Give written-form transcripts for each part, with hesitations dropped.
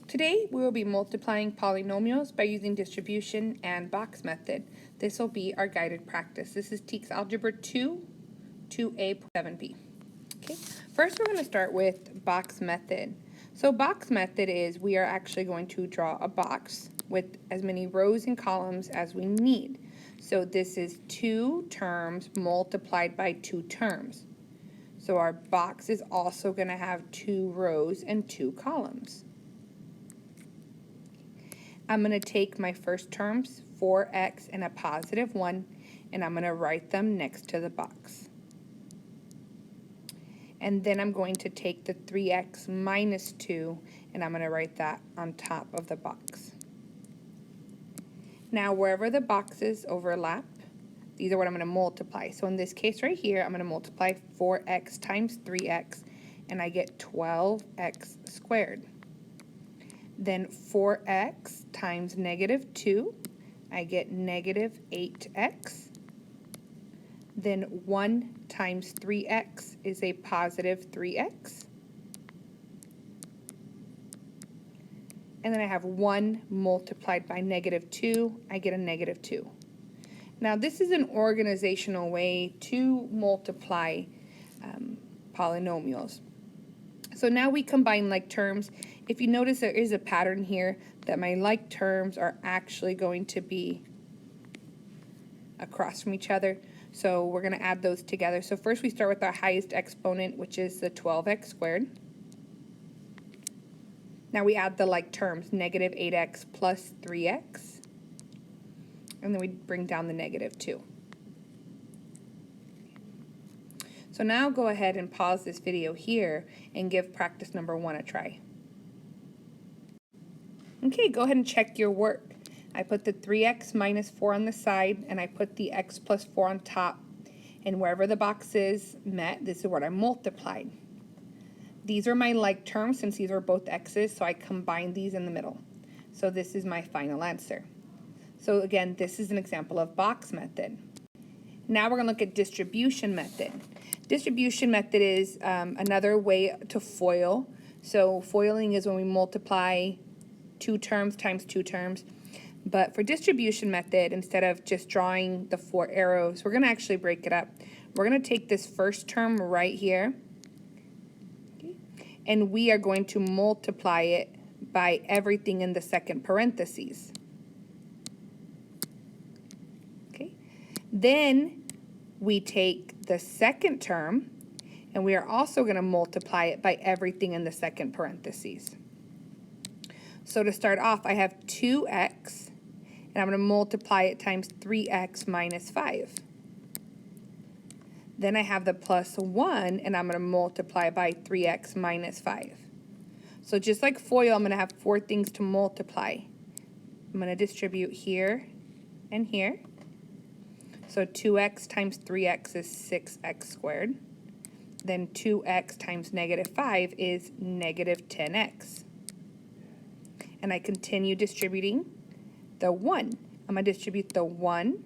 Today we will be multiplying polynomials by using distribution and box method. This will be our guided practice. This is TEKS Algebra 2, 2A.7B. Okay, first we're going to start with box method. So box method is we are actually going to draw a box with as many rows and columns as we need. So this is 2 terms multiplied by 2 terms. So our box is also going to have 2 rows and 2 columns. I'm going to take my first terms, 4x and a positive 1, and I'm going to write them next to the box. And then I'm going to take the 3x minus 2, and I'm going to write that on top of the box. Now, wherever the boxes overlap, these are what I'm going to multiply. So in this case right here, I'm going to multiply 4x times 3x, and I get 12x squared. Then 4x times negative 2, I get negative 8x. Then 1 times 3x is a positive 3x. And then I have 1 multiplied by negative 2, I get a negative 2. Now this is an organizational way to multiply polynomials. So now we combine like terms. If you notice, there is a pattern here that my like terms are actually going to be across from each other. So we're going to add those together. So first we start with our highest exponent, which is the 12x squared. Now we add the like terms, negative 8x plus 3x. And then we bring down the negative 2. So now go ahead and pause this video here and give practice number 1 a try. Okay, go ahead and check your work. I put the 3x minus 4 on the side, and I put the x plus 4 on top. And wherever the box is met, this is what I multiplied. These are my like terms since these are both x's, so I combine these in the middle. So this is my final answer. So again, this is an example of box method. Now we're going to look at distribution method. Distribution method is another way to FOIL. So foiling is when we multiply 2 terms times 2 terms. But for distribution method, instead of just drawing the 4 arrows, we're going to actually break it up. We're going to take this first term right here, okay, and we are going to multiply it by everything in the second parentheses. Okay. Then we take the second term, and we are also going to multiply it by everything in the second parentheses. So to start off, I have 2x, and I'm going to multiply it times 3x minus 5. Then I have the plus 1, and I'm going to multiply by 3x minus 5. So just like FOIL, I'm going to have 4 things to multiply. I'm going to distribute here and here. So 2x times 3x is 6x squared. Then 2x times negative 5 is negative 10x. And I continue distributing the 1. I'm going to distribute the 1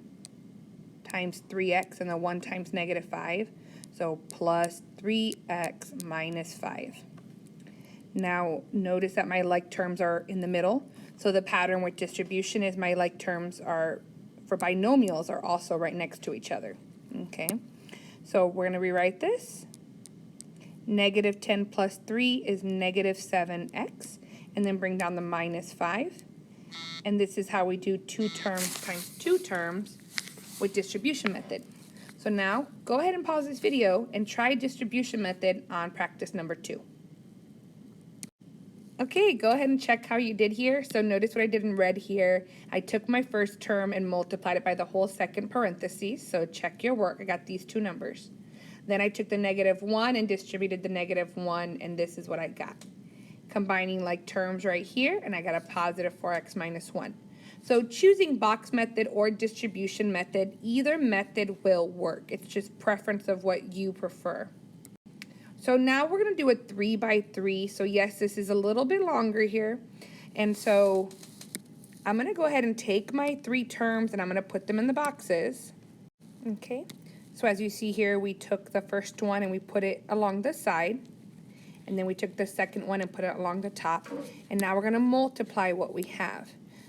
times 3x and the 1 times negative 5. So plus 3x minus 5. Now notice that my like terms are in the middle. So the pattern with distribution is my like terms are for binomials are also right next to each other. Okay, so we're going to rewrite this. Negative 10 plus 3 is negative 7x, and then bring down the minus 5. And this is how we do 2 terms times 2 terms with distribution method. So now go ahead and pause this video and try distribution method on practice number 2. Okay, go ahead and check how you did here. So notice what I did in red here. I took my first term and multiplied it by the whole second parentheses. So check your work. I got these 2 numbers. Then I took the negative 1 and distributed the negative 1, and this is what I got. Combining like terms right here, and I got a positive 4x minus 1. So choosing box method or distribution method, either method will work. It's just preference of what you prefer. So now we're going to do a 3 by 3. So yes, this is a little bit longer here. And so I'm going to go ahead and take my 3 terms and I'm going to put them in the boxes. Okay. So as you see here, we took the first one and we put it along the side. and then we took the second one and put it along the top, and now we're going to multiply what we have.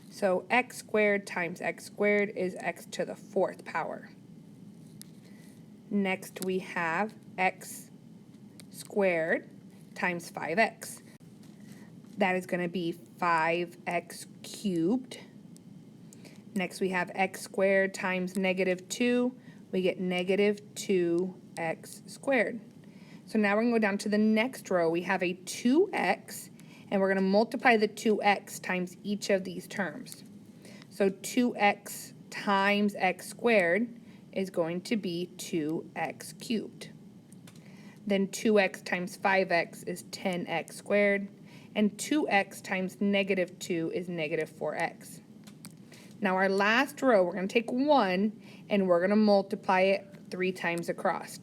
So x squared times x squared is x to the 4th power. Next we have x squared times 5x. That is going to be 5x cubed. Next we have x squared times negative 2. We get negative 2x squared. So now we're going to go down to the next row. We have a 2x, and we're going to multiply the 2x times each of these terms. So 2x times x squared is going to be 2x cubed. Then 2x times 5x is 10x squared, and 2x times negative 2 is negative 4x. Now our last row, we're going to take 1, and we're going to multiply it 3 times across.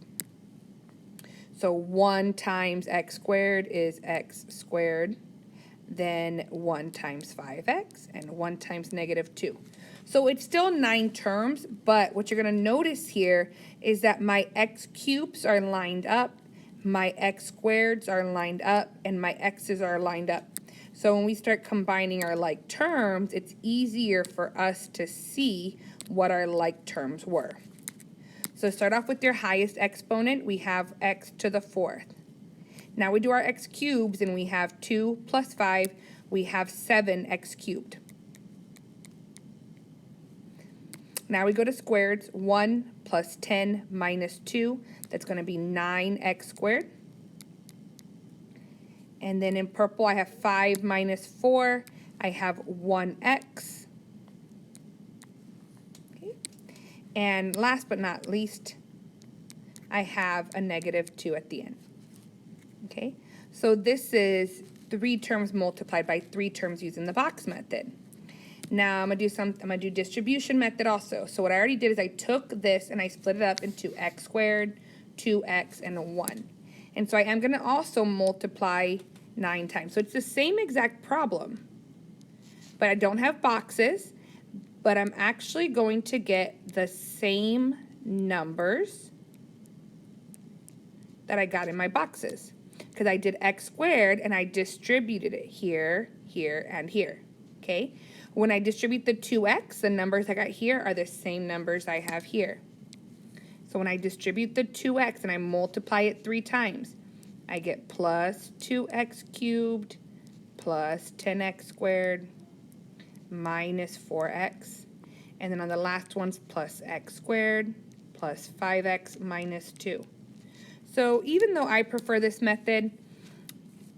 So 1 times x squared is x squared, then 1 times 5x, and 1 times negative 2. So it's still 9 terms, but what you're going to notice here is that my x cubes are lined up, my x squareds are lined up, and my x's are lined up. So when we start combining our like terms, it's easier for us to see what our like terms were. So start off with your highest exponent. We have x to the 4th. Now we do our x cubes, and we have 2 plus 5. We have 7x cubed. Now we go to squareds. 1 plus 10 minus 2. That's going to be 9x squared. And then in purple, I have 5 minus 4. I have 1x. And last but not least, I have a negative 2 at the end. Okay, so this is 3 terms multiplied by 3 terms using the box method. Now I'm gonna do distribution method also. So what I already did is I took this and I split it up into x squared, 2x, and 1. And so I am gonna also multiply 9 times. So it's the same exact problem, but I don't have boxes. But I'm actually going to get the same numbers that I got in my boxes, because I did x squared and I distributed it here, here, and here, okay? When I distribute the 2x, the numbers I got here are the same numbers I have here. So when I distribute the 2x and I multiply it 3 times, I get plus 2x cubed plus 10x squared minus 4x, and then on the last one's plus x squared plus 5x minus 2. So even though I prefer this method,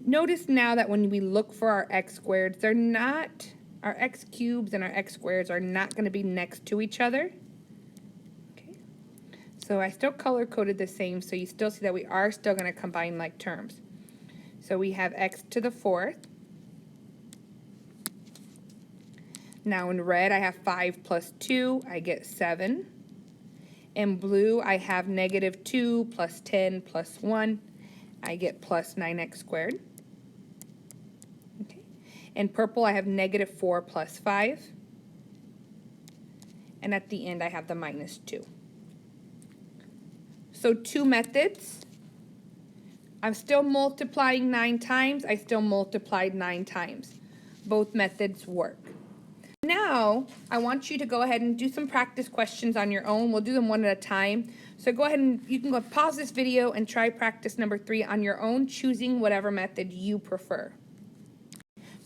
notice now that when we look for our x squareds, they're not, our x cubes and our x squareds are not going to be next to each other. Okay, so I still color coded the same, so you still see that we are still going to combine like terms. So we have x to the 4th. Now in red, I have 5 plus 2, I get 7. In blue, I have negative 2 plus 10 plus 1, I get plus 9x squared. Okay. In purple, I have negative 4 plus 5. And at the end, I have the minus 2. So 2 methods. I'm still multiplying 9 times. I still multiplied 9 times. Both methods work. Now, I want you to go ahead and do some practice questions on your own. We'll do them one at a time. So go ahead and you can go pause this video and try practice number 3 on your own, choosing whatever method you prefer.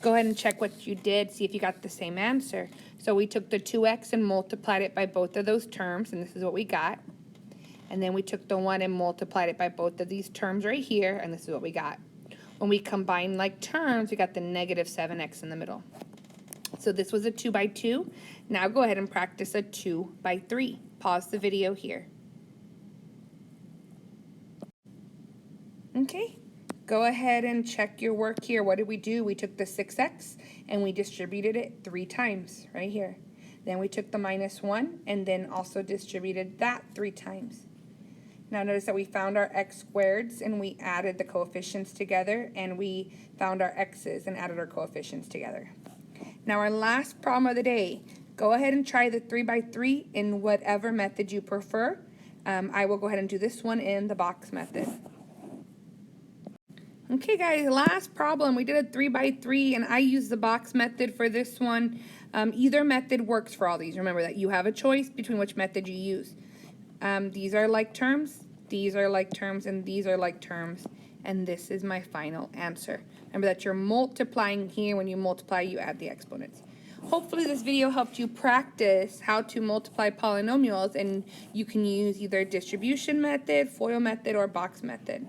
Go ahead and check what you did, see if you got the same answer. So we took the 2x and multiplied it by both of those terms, and this is what we got. And then we took the 1 and multiplied it by both of these terms right here, and this is what we got. When we combine like terms, we got the negative 7x in the middle. So this was a 2 by 2. Now go ahead and practice a 2 by 3. Pause the video here. Okay, go ahead and check your work here. What did we do? We took the 6x and we distributed it 3 times right here. Then we took the minus 1 and then also distributed that 3 times. Now notice that we found our x squareds and we added the coefficients together, and we found our x's and added our coefficients together. Now our last problem of the day, go ahead and try the 3 by 3 in whatever method you prefer. I will go ahead and do this one in the box method. Okay, guys, last problem. We did a 3 by 3, and I used the box method for this one. Either method works for all these. Remember that you have a choice between which method you use. These are like terms, these are like terms, and these are like terms. And this is my final answer. Remember that you're multiplying here. When you multiply, you add the exponents. Hopefully this video helped you practice how to multiply polynomials, and you can use either distribution method, FOIL method, or box method.